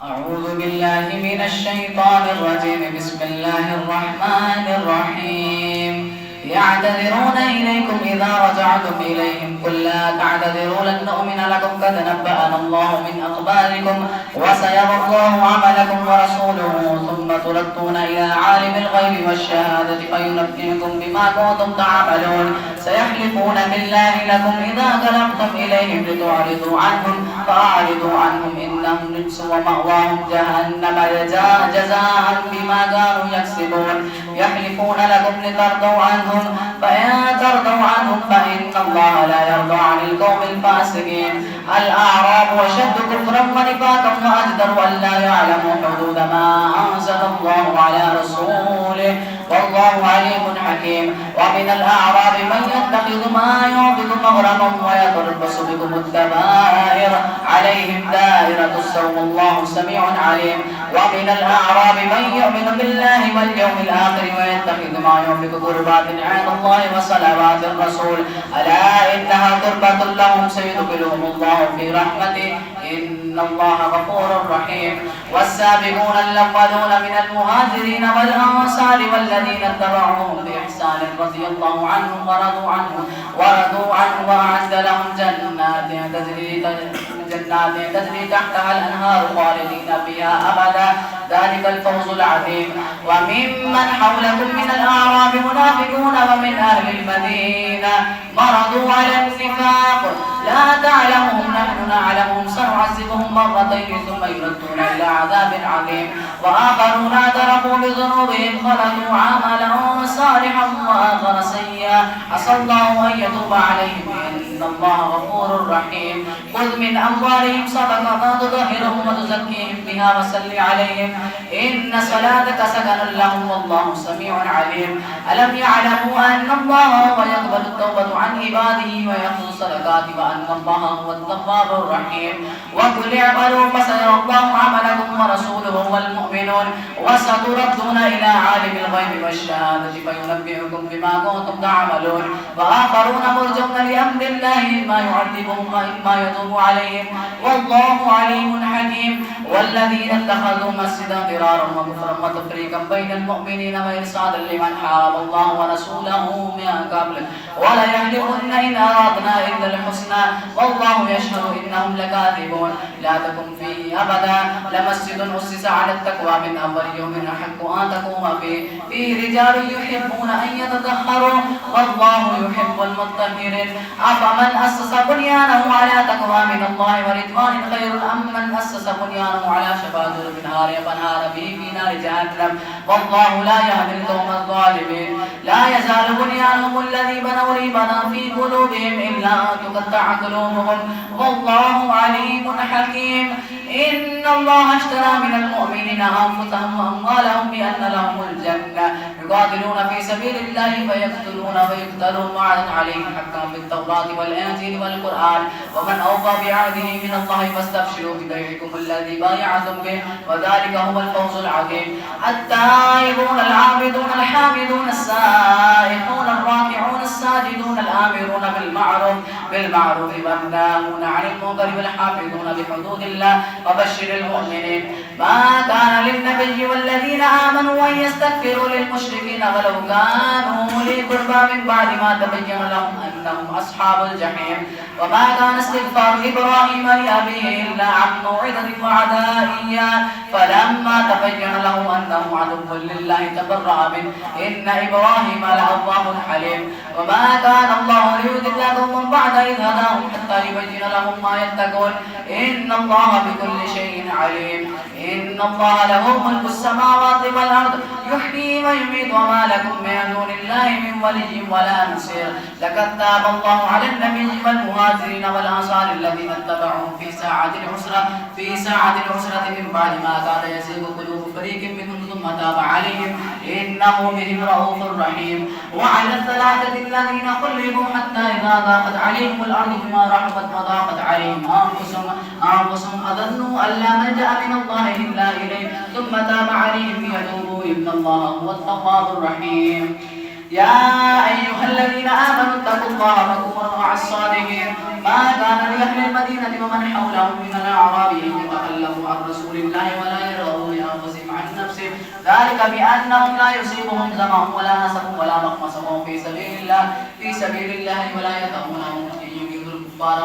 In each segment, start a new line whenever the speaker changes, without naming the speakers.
أعوذ بالله من الشيطان الرجيم. بسم الله الرحمن الرحيم. يعتذرون إليكم إذا رجعتم إليهم قل لا تعتذروا لن نؤمن لكم قد نبأنا الله من أخباركم وسيرى الله عملكم ورسوله ثم تردون إلى عالم الغيب والشهادة فينبئكم بما كنتم تعملون. سيحلفون بالله لكم إذا كلمتم إليهم لتعرضوا عنهم فأعرضوا عنهم إنهم رجس ومأواهم جهنم جزاء بما كانوا يكسبون. يحلفون لكم لترضوا عنهم فإن ترضوا عنهم فإن الله لا يرضى عن القوم الفاسقين. الأعراب أشد كفرا ونفاقا وأجدر أن لا يعلموا حدود ما أنزل الله على رسوله والله عليم حكيم. ومن الأعراب من يتخذ ما ينفق مغرما ويتربص بكم الدبائر عليهم دائرة السوء والله سميع عليم. ومن الأعراب من يؤمن بالله واليوم الآخر ويتخذ ما ينفق قربات عند الله وصلوات الرسول ألا إنها قربة لهم سيدخلهم الله في رحمته إن الله غفور رحيم. والسابقون الأولون من المهاجرين والأنصار والذين اتبعوهم بإحسان رضي الله عنهم ورضوا عنه وأعد لهم جنات تجري تحتها الأنهار خالدين فيها أبدا ذلك الفوز العظيم. وممن حولكم من الأعراب منافقون ومن أهل المدينة مرضوا على النفاق لا تعلمهم نحن نعلمهم سنعذبهم مرتين ثم يردون إلى عذاب عظيم. وآخرون اعترفوا بذنوبهم خلقوا عملا صالحا وآخر سيئا عسى الله أن يتوب عليهم إن الله غفور رحيم. خذ من أموالهم صدقة تطهرهم وتزكيهم بها وصل عليهم إن صلاتك سكن لهم والله سميع عليم. ألم يعلموا أن الله هو يقبل التوبة عن عباده ويأخذ الصدقات وأن الله هو التواب الرحيم. وقل اعملوا فسيرى الله عملكم ورسوله والمؤمنون وستردون إلى عالم الغيب والشهادة فينبئكم بما كنتم تعملون. وآخرون مرجون لأمر الله إما يعذبهم وإما يتوب عليهم والله عليم حكيم. والذين اتخذوا مسجدا ضرارا وكفرا وتفريقا بين المؤمنين وإرصادا لمن حارب الله ورسوله من قبل وليحلفن إن أردنا إلا الحسنى والله يشهد إنهم لكاذبون. لا تكن فيه أبدا لمسجد أسس على التقوى من أول يوم أحق أن تقوم فيه رجال يحبون أن يتطهروا والله يحب المطهرين. أفمن أسس بنيانه على تقوى من الله ورضوان خير أم من أسس بنيانه على شفا جرف نار فانهار به في نار جهنم والله لا يهدي القوم الظالمين. لا يزال بنيانهم الذي بنوا ريبنا في قلوبهم إلا أن تقطع قلوبهم والله عليم حكيم. إن الله اشترى من المؤمنين أنفسهم وأموالهم بأن لهم الجنة يقاتلون في سبيل الله فيقتلون ويقتلون وعدا عليه حقا في التوراة والإنجيل والقرآن ومن أوفى بعهده من الله فاستبشروا ببيعكم الذي بايعتم به وذلك هو الفوز العظيم. التائبون العابدون الحامدون السائحون الراكعون الساجدون الآمرون بالمعروف والناهون عن المنكر والحافظون بحدود الله وبشر المؤمنين. ما كان للنبي والذين آمنوا أن يستغفروا للمشركين ولو كانوا أولي قربى من بعد ما تبين لهم أنهم أصحاب الجحيم. وما كان استغفار إبراهيم لأبيه إلا عن موعظة وعدها إياه فلما تبين له أنه عدو لله تبرأ منه إن إبراهيم لأواه حليم. وما كان الله ليضل قوما بعد إذ هداهم حتى يبين لهم ما يتقون إن الله بكل شيء عليم. إن الله له ملك السماوات والأرض يحيي ويميت وما لكم من دون الله من ولي ولا نصير. لقد تاب الله على النبي والمهاجرين والأنصار الذين اتبعوهم في ساعة العسرة من بعد ما كاد يزيغ قلوب فريق منهم ثم تاب عليهم إنه بهم رؤوف رحيم. وعلى الثلاثة الذين خلفوا حتى إذا ضاقت عليهم الأرض بما رحبت وضاقت عليهم أنفسهم أظنوا أن لا ملجأ من الله إلا إليه ثم تاب عليهم ليتوبوا إن الله هو التواب الرحيم. يا أيها الذين آمنوا اتقوا الله وكونوا مع الصادقين ما كان لأهل المدينة ومن حولهم من الأعراب أن يتخلفوا عن رسول الله ولا يرغبوا بأنفسهم عن نفسه ذلك بأنهم لا يصيبهم ظمأ ولا نصب ولا مخمصة في سبيل الله ولا يطؤونهم الكفار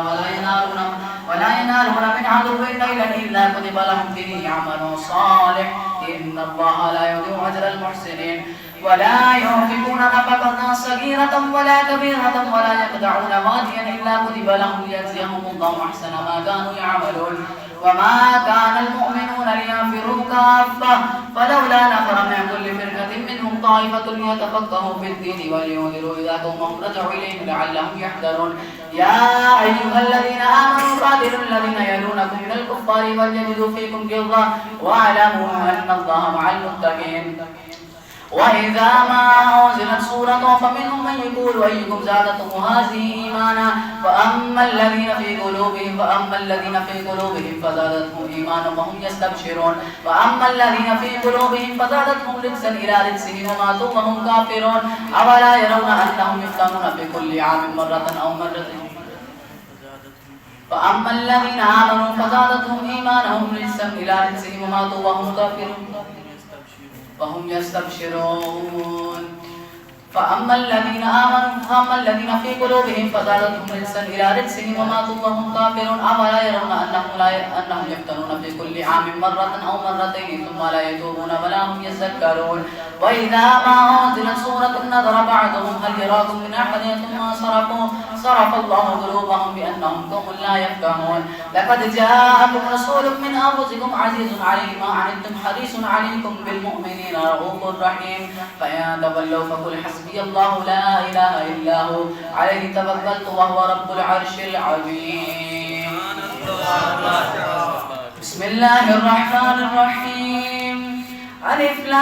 ولا ينالون من عدو نيلا إلا كتب لهم به عمل صالح إن الله لا يضيع أجر المحسنين ولا ينفقون نفقة صغيرة ولا كبيرة ولا يقطعون واديا إلا كتب لهم ليجزيهم الله أحسن ما كانوا يعملون وما كان المؤمنون لينفروا كافة فلولا نفر من كل فرقة منهم طائفة ليتفقهوا في الدين ولينذروا إذا قومهم رجعوا إليهم لعلهم يحذرون يا أيها الذين آمنوا قاتلوا الذين يلونكم من الكفار وليجدوا فيكم غلظة واعلموا أن الله مع المتقين وإذا ما أنزلت سورة فمنهم من يقول أيكم زادته هذه إيمانا فأما الذين في قلوبهم فزادتهم إيمانا وهم يستبشرون وأما الذين في قلوبهم فزادتهم رجسا إلى رجسهم وماتوا وهم كافرون أولا يرون أنهم يفتنون في كل عام مرة أو مرتين فأما الذين آمنوا فزادتهم إيمانهم رجسا إلى رجسهم وماتوا وهم كافرون وهم يستبشرون فأما الذين في قلوبهم فزادتهم رجسا إلى رجسهم وماتوا وهم كافرون أولا يرون أنهم يفتنون في كل عام مرة أو مرتين ثم لا يتوبون ولا هم يذكرون وإذا ما أنزلت سورة نظر بعضهم هل يراكم من أحد ثم صرف الله قلوبهم بأنهم قوم لا يفقهون لقد جاءكم رسول من أنفسكم عزيز عليه ما عنتم حريص عليكم بالمؤمنين رؤوف رحيم فإن تولوا فقل حسبي الله لا إله إلا هو عليه توكلت وهو رب العرش العظيم بسم الله الرحمن الرحيم ألف لام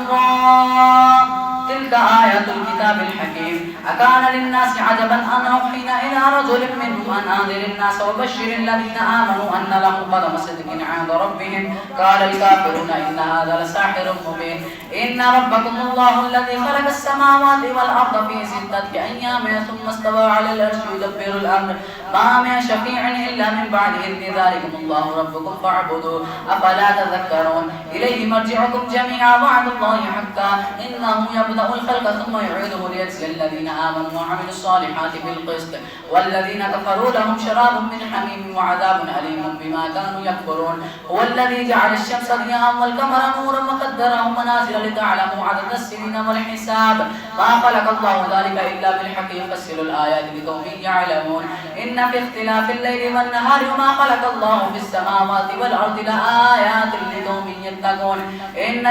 را تلك آيات الكتاب الحكيم أكان للناس عجبا أن أوحينا إلى رجل منهم أن أنذر الناس وبشر الذين آمنوا أن لهم قدم صدق عند ربهم قال الكافرون إن هذا لساحر مبين إن ربكم الله الذي خلق السماوات والأرض في 6 أيام ثم استوى على العرش يدبر الأمر ما من شفيع إلا من بعد إذن ذلكم الله ربكم فاعبدوه أفلا تذكرون إليه مرجعكم جميعا وعد الله حقا إنه يبدأ الخلق ثم يعيده ليجزي الذين آمنوا وعملوا الصالحات بالقسط والذين كفروا لهم شراب من حميم وعذاب أليم بما كانوا يكفرون هو الذي جعل الشمس ضياء والقمر نورا وقدره منازل لتعلموا عدد السنين والحساب ما خلق الله ذلك إلا بالحق يفسر الآيات لقوم يعلمون إن في اختلاف الليل والنهار وما خلق الله في السماوات والأرض لآيات لقوم يتقون إن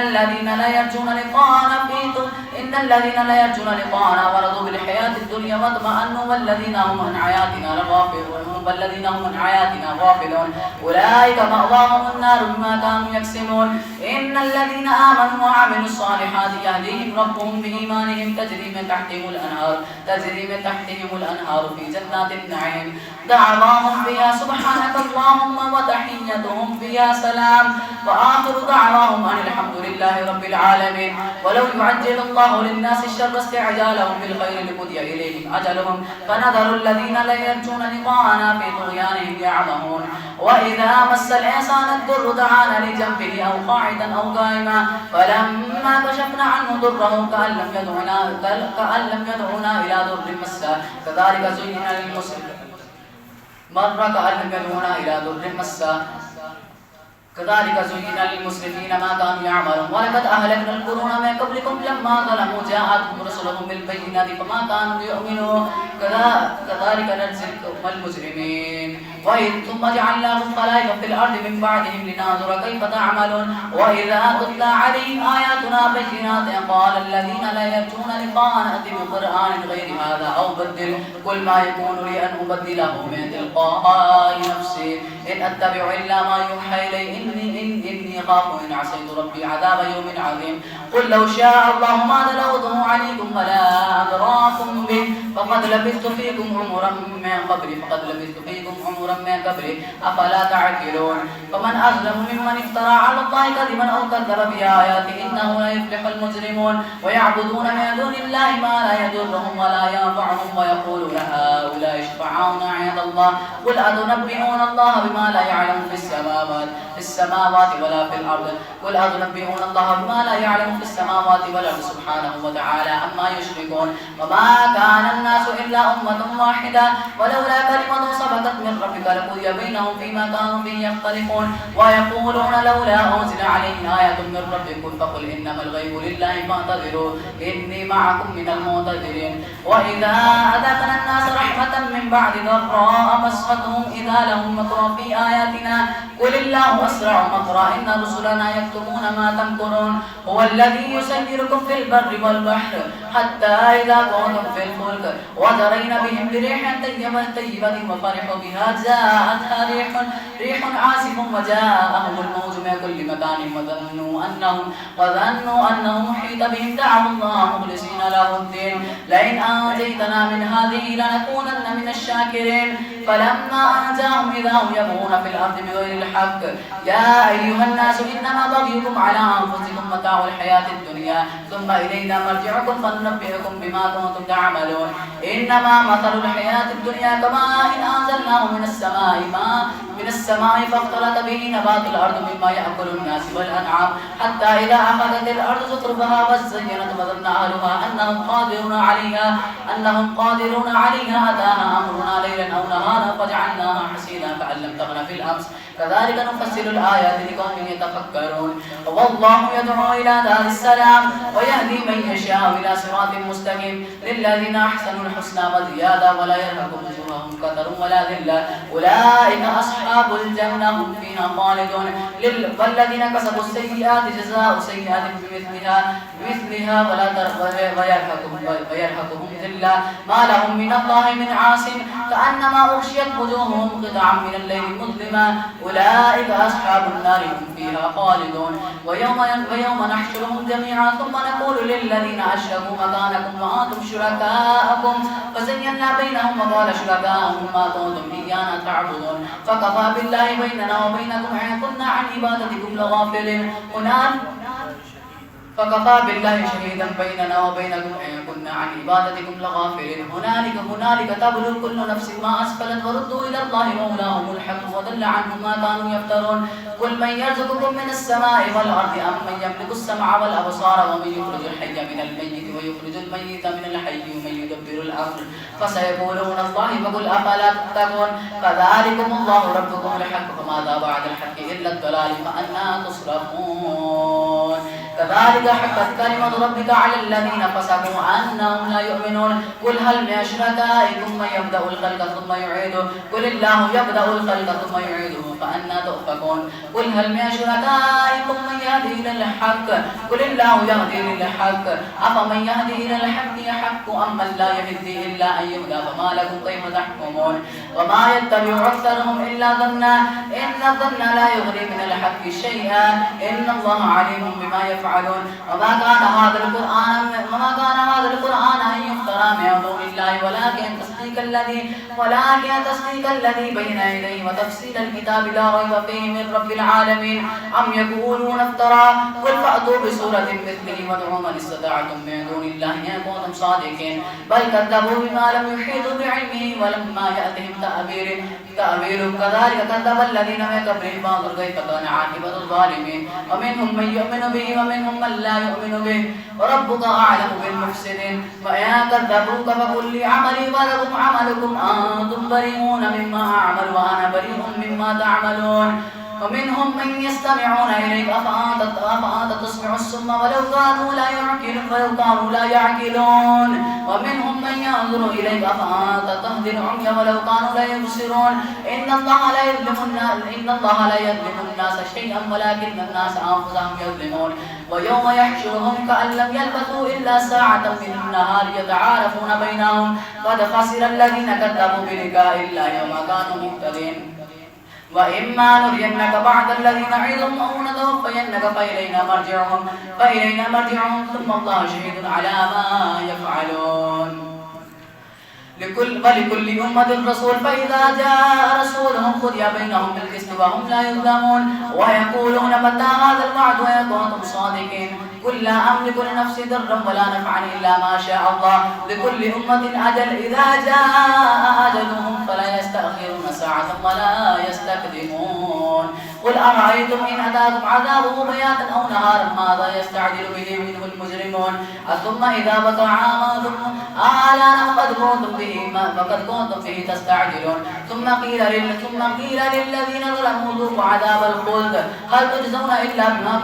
الذين لا يرجون لقاءنا ورضوا بالحياة الدنيا واطمأنوا والذين هم عن آياتنا غافلون أولئك مأواهم النار بما كانوا يكسبون إن الذين آمنوا وعملوا الصالحات يهديهم ربهم بإيمانهم تجري من تحتهم الأنهار في جنات النعيم دعواهم فيها سبحانك اللهم وتحيتهم فيها سلام وآخر دعواهم أن الحمد لله رب العالمين ولو يعجل الله للناس الشر استعجالهم بالخير لقضي إليهم أجلهم فنذر الذين لا يرجون لقاءنا في طغيانهم يعمهون وإذا مس الإنسان الضر دعانا لجنبه أو قاعدا أو قائما فلما كشفنا عنه ضره كأن لم يدعونا إلى ضر مسا كذلك زين للمسلمين كذلك زين للمسرفين ما كانوا يعملون ولقد أهلكنا القرون من قبلكم لما ظلموا جاءتهم رسلهم بالبينات فما كانوا ليؤمنوا كذلك نجزي المجرمين ثم جعلناهم خلائف في الأرض من بعدهم لننظر كيف تعملون وإذا تتلى عليهم آياتنا بينات قال الذين لا يرجون لقاءنا ائت بقرآن غير هذا أو بدل قل ما يكون لي أن أبدله من تلقاء نفسي إن أتبع إلا ما يوحى إلي إني أخاف إن عصيت ربي عذاب يوم عظيم قل لو شاء الله ما تلوته عليكم ولا أدراكم به فقد لبثت فيكم عمرا نورا من قبله أفلا تعقلون فمن أظلم ممن افترى على الله كذبا أو كذب بآياته إنه لا يفلح المجرمون ويعبدون من دون الله ما لا يضرهم ولا ينفعهم ويقولون هؤلاء شفعاؤنا عند الله قل أتنبئون الله بما لا يعلم في السماوات ولا في الأرض قل أتنبئون الله بما لا يعلم في السماوات والأرض سبحانه وتعالى عما يشركون وما كان الناس إلا أمة واحدة ولولا كلمة سبقت من ربك لقضي بينهم فيما كانوا فيه يختلفون ويقولون لولا أنزل عليه آية من ربكم فقل إنما الغيب لله فانتظروا إني معكم من المنتظرين وإذا أذقنا الناس رحمة من بعد ضراء مستهم إذا لهم مكر في آياتنا قل الله أسرع مكرا إن رسلنا يكتبون ما تمكرون هو الذي يسيركم في البر والبحر حتى إذا كنتم في الفلك وجرين بهم بريح طيبة وفرحوا بها جاءتها ريح عاصف وجاءهم الموج من كل مكان وظنوا أنهم محيط بهم دعوا الله مخلصين له الدين لئن أنجيتنا من هذه لنكونن من الشاكرين فلما أنجاهم إذا هم يبغون في الأرض بغير الحق يا أيها الناس إنما بغيكم على أنفسكم متاع الحياة الدنيا ثم إلينا مرجعكم فننبئكم بما كنتم تعملون إنما مثل الحياة الدنيا كماء أنزلناه من السماء فاختلط به نبات الأرض مما يأكل الناس والأنعام حتى إذا أخذت الأرض زخرفها وزينت وظن أهلها أنهم قادرون عليها أتاها أمرنا ليلا أو نهارا فجعلناها حصيدا كأن لم تغن في الأمس كذلك نفصل الآيات لقوم يتفكرون والله يدعو إلى دار السلام ويهدي من يشاء إلى صراط مستقيم للذين أحسنوا الحسنى وزيادة ولا يرهق وجوههم قتر ولا ذلة أولئك أصحاب الجنة هم فيها خالدون والذين كسبوا السيئات جزاء سيئات بمثلها ويرهقهم ذلة ما لهم من الله من عاصم كأنما أغشيت وجوههم قطعا من الليل مظلما أولئك أصحاب النار هم فيها خالدون ويوم نحشرهم جميعا ثم نقول للذين أشركوا مكانكم وأنتم شركاءكم فزينا بينهم وقال شركاءهم ما كنتم إيانا تعبدون فكفى بالله بيننا وبينكم إن كنا عن عبادتكم لغافلين فكفى بالله شهيدا بيننا وبينكم إن كنا عن عبادتكم لغافلين هنالك تبلو كل نفس ما أسفلت وردوا إلى الله مولاهم الحق وضل عنهم ما كانوا يفترون قل من يرزقكم من السماء والأرض أم من يملك السمع والأبصار ومن يخرج الحي من الميت ويخرج الميت من الحي ومن يدبر الأمر فسيقولون الله فقل أفلا تتقون فذلكم الله ربكم الحق فماذا بعد الحق إلا الضلال فأنى تصرفون كذلك حقت كلمة ربك على الذين فسقوا أنهم لا يؤمنون قل هل من شركائكم من يبدأ الخلق ثم يعيده قل الله يبدأ الخلق ثم يعيده فأنى تؤفكون قل هل من شركائكم من يهدي إلى الحق قل الله يهدي إلى الحق أفمن يهدي إلى الحق يحق أم من لا يهدي إلا أن يهدى فما لكم كيف تحكمون وما يتبع أكثرهم إلا ظنا إن الظن لا يغني من الحق شيئا إن الله عليم بما يفعلون وما كان هذا القرآن أن يفترى من دون الله ولكن تصديق الذي بين يديه وتفصيل الكتاب لا ريب فيه من رب العالمين أم يقولون افترى قل فأتوا بسورة مثله وادعوا من استطعتم من دون الله إن كنتم صادقين بل كذبوا بما لم يحيطوا بعلمه ولما يأتهم تأويل كذلك كذب الذين من قبلهم فانظر كيف كان عاقبة الظالمين ومنهم من يؤمن به ومنهم من لا يؤمن به وربك أعلم بالمفسدين وإن كذبوك فقل لي عملي ولكم عملكم أنتم بريئون مما أعمل وأنا بريء مما تعملون ومنهم من يستمعون إليك أفأنت تسمع الصم ولو كانوا لا يعقلون ومنهم من ينظر إليك أفأنت تهدي العمي ولو كانوا لا يبصرون إن الله لا يظلم الناس شيئا ولكن الناس أنفسهم يظلمون ويوم يحشرهم كأن لم يلبثوا إلا ساعة من النهار يتعارفون بينهم قد خسر الذين كذبوا بلقاء الله وما كانوا مهتدين وإما نرينك بعض الذين نعدهم أو نتوفينك فإلينا مرجعهم ثم الله شهيد على ما يفعلون ولكل أمة رسول فإذا جاء رسولهم قضي بينهم بالقسط وهم لا يظلمون ويقولون متى هذا الوعد وإن كنتم صادقين قل لا أملك لنفسي ضرا ولا نفعا إلا ما شاء الله لكل أمة أجل إذا جاء أجلهم فلا يستأخرون ساعة ولا يستقدمون قل أرأيتم إن أتاكم عذابه بياتا أو نهارا ماذا يستعجل به منه المجرمون ثم إذا بقى عاما آلان فقد كنتم به تستعجلون ثم قيل للذين ظلموا ذوقوا عذاب الخلد هل تجزون إلا بما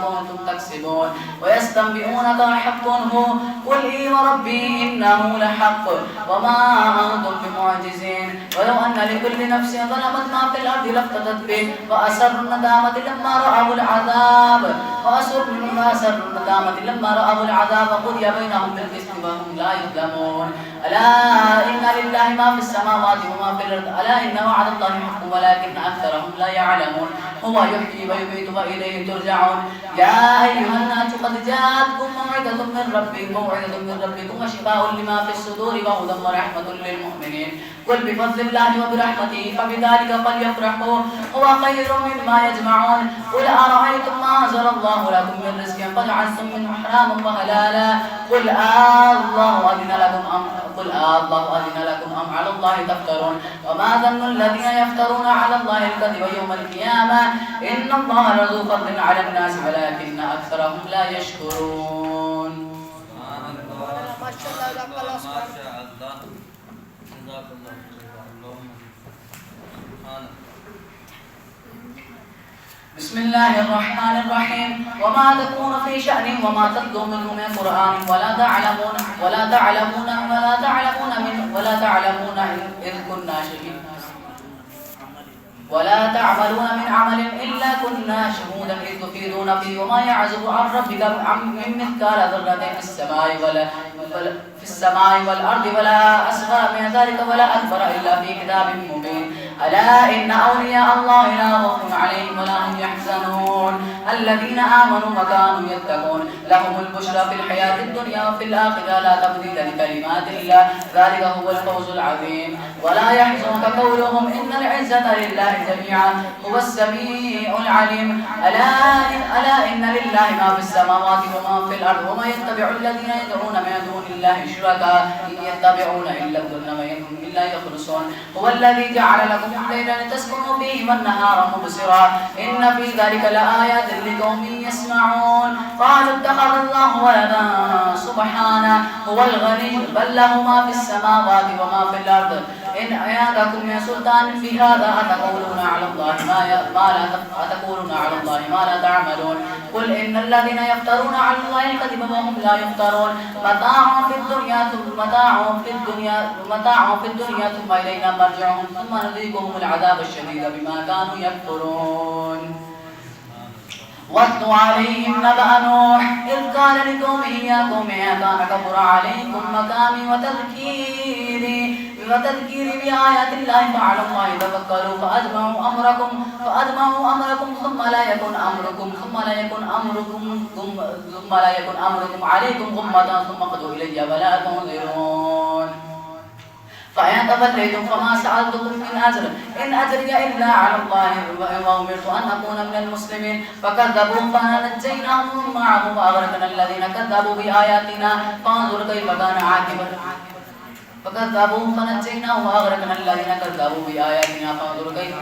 كنتم تكسبون ويستنبئونك حق هو قل إي وربي إنه لحق وما أنتم بمعجزين ولو أن لكل نفس ظلمت ما في الأرض لافتدت به وأسروا الندامة لما رأوا العذاب قضي بينهم بالقسط وهم لا يظلمون ألا إن لله ما في السماوات وما في الأرض ألا إن وعد الله حق ولكن أكثرهم لا يعلمون هو يحيي ويميت وإليه ترجعون يا أيها الناس قد جاءتكم موعظة من ربكم وشفاء لما في الصدور وهدى ورحمة للمؤمنين قل بفضل الله وبرحمته فبذلك فليفرحوا هو خير مما يجمعون قل أرأيتم ما أنزل الله لكم من رزق فجعلتم منه حراما وحلالا قل الله أذن لكم أم على الله تفترون وما ظن الذين يفترون على الله الكذب يوم القيامة إن الله لذو فضل على الناس ولكن أكثرهم لا يشكرون.
ما شاء الله.
بسم الله الرحمن الرحيم وما تكون في شأن وما تتلو منه من قرآن ولا تعلمون إذ كنا شهيدا ولا تعملون من عمل إلا كنا شهودا إذ تفيضون فيه وما يعزب عن ربك من مثقال ذرة في السماء والأرض ولا أصغر من ذلك ولا أكبر إلا في كتاب مبين ألا إن أولياء الله لا خوف عليهم ولا هم يحزنون الذين آمنوا وكانوا يتقون لهم البشرى في الحياة الدنيا وفي الآخرة لا تبديل لكلمات الله ذلك هو الفوز العظيم ولا يحزنك قولهم إن العزة لله جميعا هو السميع العليم ألا إن لله ما في السماوات وما في الأرض وما يتبع الذين يدعون من دون الله شركاء إن يتبعون إلا الظن وما هم إلا يخرصون هو الذي جعل لكم الليل لتسكنوا فيه والنهار مبصرا إن في ذلك لآيات لقوم يسمعون قالوا اتخذ الله ولدا سبحانه هو الغني بل له ما في السماوات وما في الأرض إن أياتكم من سلطان في هذا أتقولون على الله ما لا تعملون قل إن الذين يفترون على الله الكذب وهم لا يفترون متاع في الدنيا ثم إلينا مرجعهم ثم نذيقهم العذاب الشديد بما كانوا يكفرون واتل عليهم نبأ نوح إذ قال لقومه يا قوم كان كبر عليكم مقامي وتذكيري بآيات الله فعلى الله توكلوا فأجمعوا أمركم ثم لا يكن أمركم عليكم غمة ثم قضوا إلي ولا تنظرون فإن توليتم فما سألتكم من أجر إن أجري إلا على الله وأمرت أن أكون من المسلمين فكذبوا فنجيناهم معه وأغرقنا الذين كذبوا بآياتنا فانظر كيف كان عاقبة فكذبوا فنجيناه وأغرقنا الذين كذبوا بآياتنا فانظر كيف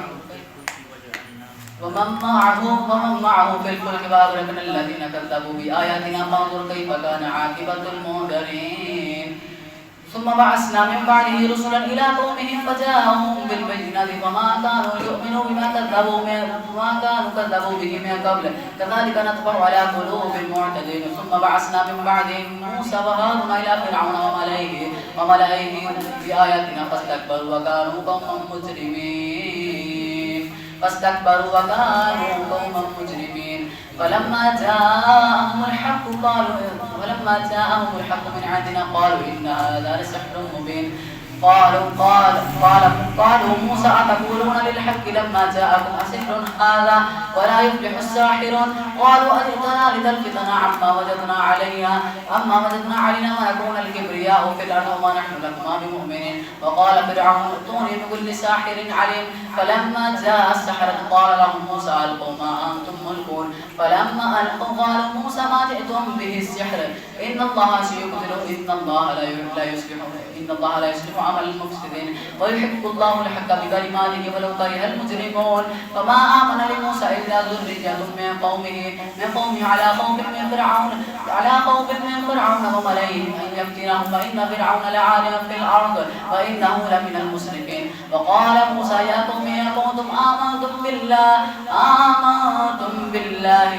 ومن معه في الفلك وأغرقنا الذين كذبوا بآياتنا فانظر كيف كان عاقبة المنذرين ثم بعثنا من بعده رسلا إلى قومهم فجاءهم بالبينات وما كانوا يؤمنوا بما كذبوا به من قبل كذلك نطبع على قلوب المعتدين ثم بعثنا من بعدهم موسى وهارون إلى فرعون وملئه بآياتنا فاستكبروا وكانوا قوما مجرمين فلما جاءهم الحق من عندنا قالوا إن هذا لسحر مبين قالوا موسى أتقولون للحق لما جاءكم أسحر هذا ولا يفلح الساحرون قالوا أجئتنا لتلفتنا عما وجدنا علينا ما يكون الكبرياء في الأرض وما نحن لكما بمؤمنين. وقال فرعون ائتوني بكل ساحر عليم. فلما جاء السحرة قال لهم موسى ألقوا ما أنتم ملقون. فلما ألقوا قالوا موسى ما جئتم به السحر إن الله سيبطله إن الله لا يصلح عمل المفسدين ويحب الله الحق بكلماته ولو كره المجرمون. فما آمن لموسى إلا ذرية من قومه على خوف من فرعون وملئه أن يفتنهم فإن فرعون لعال في الأرض وإنه لمن المسرفين. وقال موسى يا قوم آمنتم بالله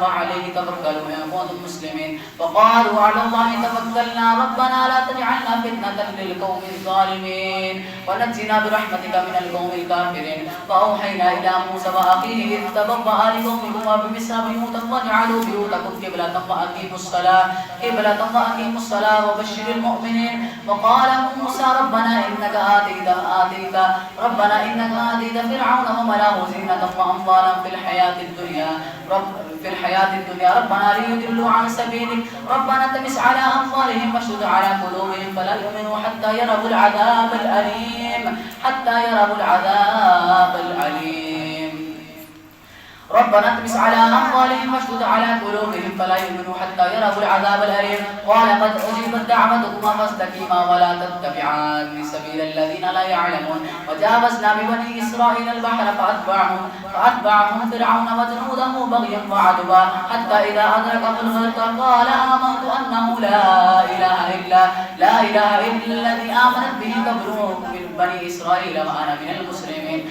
وعليه توكلوا إن كنتم مسلمين. فقالوا على الله توكلنا ربنا لا تجعلنا فتنة للقوم الظالمين ونجنا برحمتك من القوم الكافرين. فأوحينا إلى موسى وأخيه إذ تبوأ لقومكما بمصر بيوتا واجعلوا بيوتكم قبلة وأقيموا الصلاة وبشر المؤمنين. وقال موسى ربنا إنك آتيت فرعون وملأه زينة وأموالا في الحياة الدنيا ربنا ليضلوا عن سبيلك ربنا اطمس على أموالهم واشدد على قلوبهم فلا يؤمنوا حتى يروا العذاب الأليم. ربنا اطمس على أموالهم واشدد على قلوبهم فلا يؤمنوا حتى يروا العذاب الأليم. قال قد أجيبت دعوتكما فاستقيما ولا تتبعان سبيل الذين لا يعلمون. وجاوزنا ببني إسرائيل البحر فأتبعهم فرعون وجنوده بغيا وعدوا حتى إذا أدركه الغرق قال آمنت أنه لا إله إلا الذي آمنت به من بني إسرائيل وأنا من المسلمين.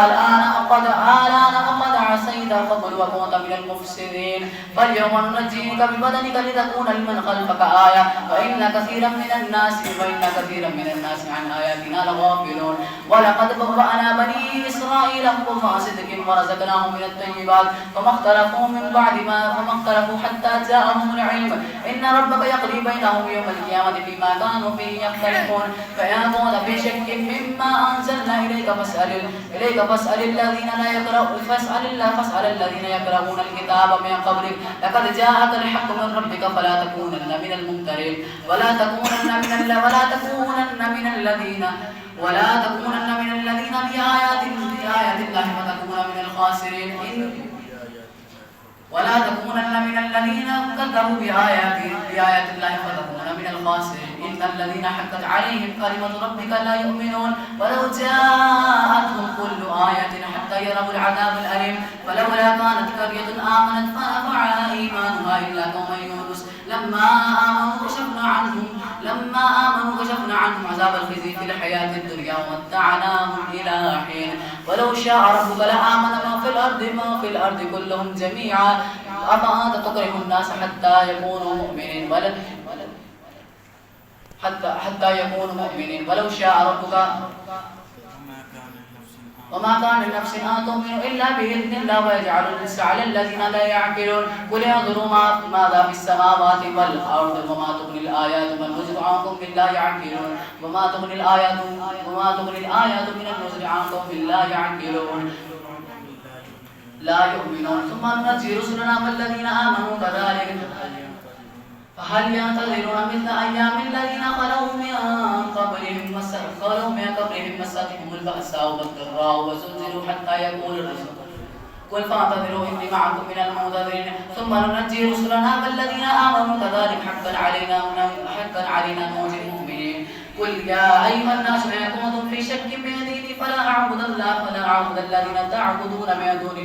الآن وقد عصيت قبل وكنت من المفسدين. فاليوم ننجيك ببدنك لتكون لمن خلفك آية وإن كثيرا من الناس عن آياتنا لغافلون. ولقد بوأنا بني إسرائيل مبوأ صدق ورزقناهم من الطيبات فما اختلفوا حتى جاءهم العلم إن ربك يقضي بينهم يوم القيامة فيما كانوا فيه يختلفون. فإن كنت في شك مما أنزلنا إليك فاسأل الذين يقرؤون الكتاب من قبلك لقد جاءك الحق من ربك فلا تكونن من الممترين ولا تكونن من الذين بآيات الله فتكون من الخاسرين. ولا تكونن من الذين كذبوا بآيات الله فتكون من الخاسرين. إن الذين حقت عليهم كلمة ربك لا يؤمنون ولو جاءتهم كل آية حتى يروا العذاب الأليم. فلولا كانت قرية آمنت فنفعها إيمانها إلا قوم يونس لما آمنوا كشفنا عنهم عذاب الخزي في الحياة الدنيا ومتعناهم إلى حين. ولو شاء ربك لآمن ما في الأرض كلهم جميعا أفأنت تكره الناس حتى يكونوا مؤمنين ولو شاء ربك وما كان لنفس أن تؤمن إلا بإذن الله ويجعل الرجس على الذين لا يعقلون. قل انظروا ماذا في السماوات والأرض وما تغني الآيات والنذر عن قوم لا يعقلون وما تغني الآيات من النذر عن قوم لا يؤمنون. ثم ننجي رسلنا والذين آمنوا كذلك فهل ينتظرون مثل أيام الذين خلوا من قبلهم مستهم البأساء والضراء وزلزلوا حتى يقول الرسل قل فانتظروا إني معكم من المنتظرين. ثم ننجي رسلنا والذين آمنوا كذلك حقا علينا ننجي المؤمنين. قل يا أيها الناس إن كنتم في شك من ديني فلا أعبد الذين تعبدون من دون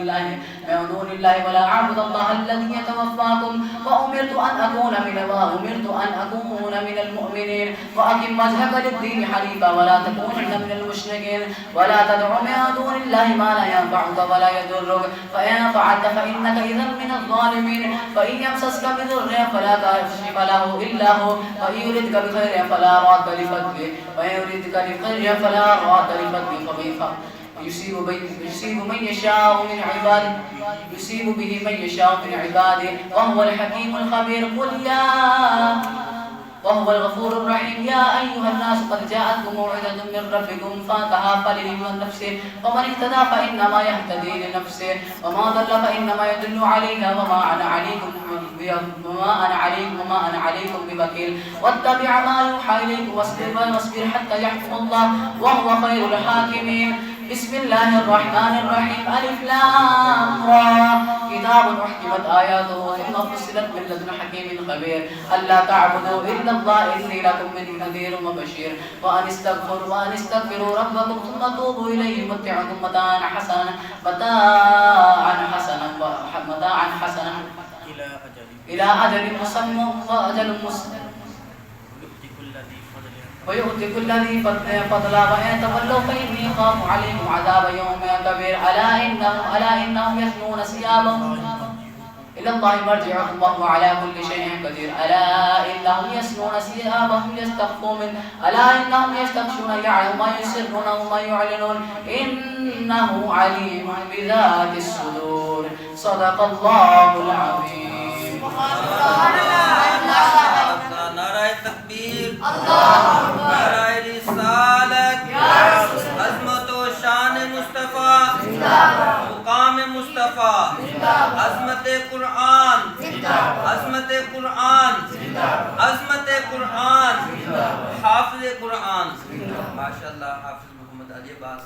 الله ولا أعبد الله الذي يتوفاكم وأمرت أن أكون من المؤمنين. وأقم وجهك للدين حنيفا ولا تكونن من المشركين ولا تدع من دون الله ما لا ينفعك ولا يضرك فإن فعلت فإنك إذا من الظالمين. فإن يمسسك بضر فلا كاشف له إلا هو وإن يردك بخير فلا راد لفضله وإن يردك بخير فلا راد لفضله يصيب به من يشاء من عباده وهو الحكيم الخبير. وهو الغفور الرحيم. يا أيها الناس قد جاءتكم موعظة من ربكم فانتهى فلمن نفسه ومن اهتدى فإنما يهتدي لنفسه وما ضل فإنما يدل عليها وما أنا عليكم بوكيل. واتبع ما يوحى إليك واصبر حتى يحكم الله وهو خير الحاكمين. بسم الله الرحمن الرحيم. ألف لام را كتاب أحكمت آياته ثم فصلت من لدن حكيم خبير. ألا تعبدوا إلا الله إني لكم منه نذير وبشير. وأن استغفروا ربكم ثم توبوا إليه يمتعكم متاعا حسنا إلى أجل مسمى ويؤتي كل ذي فضل وإن تولوا فإني أخاف عليكم عذاب يوم كبير. ألا إنهم يثنون ثيابهم إلى الله مرجعهم وهو على كل شيء قدير. ألا إنهم يثنون ثيابهم ليستخفوا منه ألا إنهم يستخشون يعلم ما يسرون وما يعلنون إنه عليم بذات الصدور. صدق الله العظيم.
नाराए तकबीर, नाराए रिसालत, अज़मत व शान मुस्तफ़ा, मुकाम मुस्तफ़ा, अज़मत कुरान, अज़मत कुरान, अज़मत कुरान, हाफ़िज़ कुरान। माशाअल्लाह हाफ़िज़ मोहम्मद अली अब्बास।